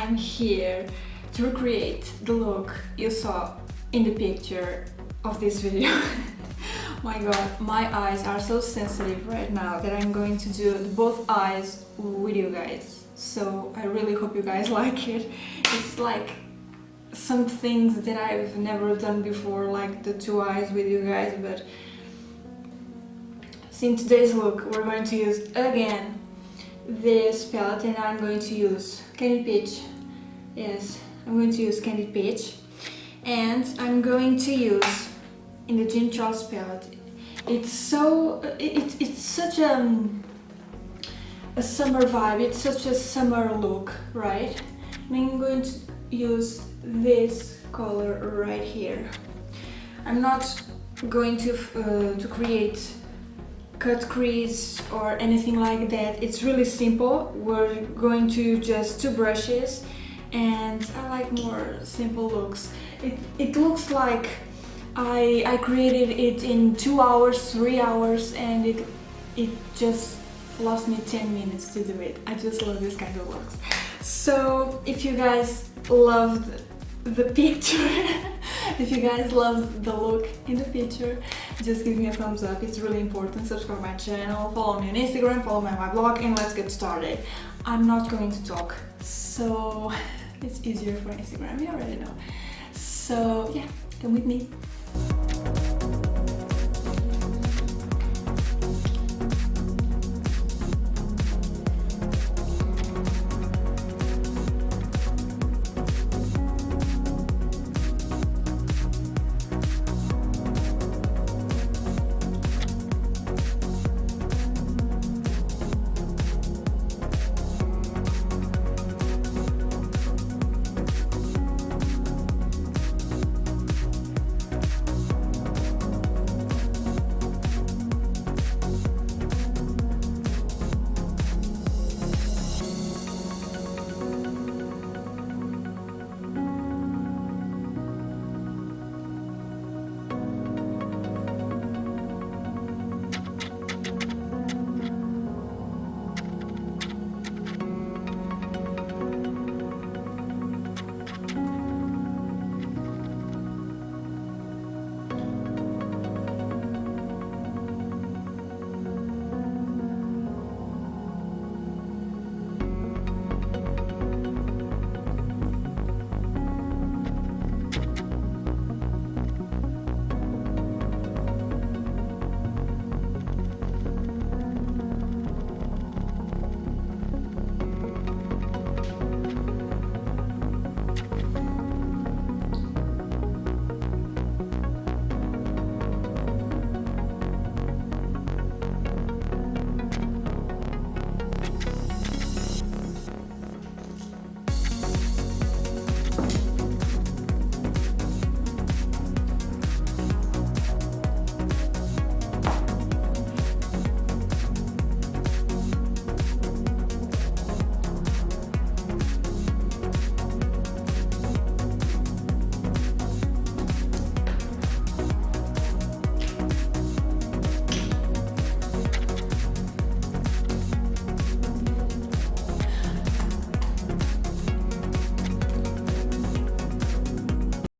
I'm here to recreate the look you saw in the picture of this video. My god, my eyes are so sensitive right now that I'm going to do both eyes with you guys. So I really hope you guys like it. It's like some things that I've never done before, like the two eyes with you guys, but in today's look we're going to use again this palette, and I'm going to use Candy Peach. Yes, I'm going to use Candy Peach, and I'm going to use in the Jim Charles palette. It's so it's such a summer vibe. It's such a summer look, right? And I'm going to use this color right here. I'm not going to create cut crease or anything like that. It's really simple. We're going to use just two brushes, and I like more simple looks. It looks like I created it in 2 hours, 3 hours, and it just lost me 10 minutes to do it. I just love this kind of looks. So if you guys loved the picture, if you guys love the look in the picture, just give me a thumbs up. It's really important. Subscribe my channel, follow me on Instagram, follow my blog, and let's get started. I'm not going to talk, so it's easier for Instagram, you already know. So yeah, come with me.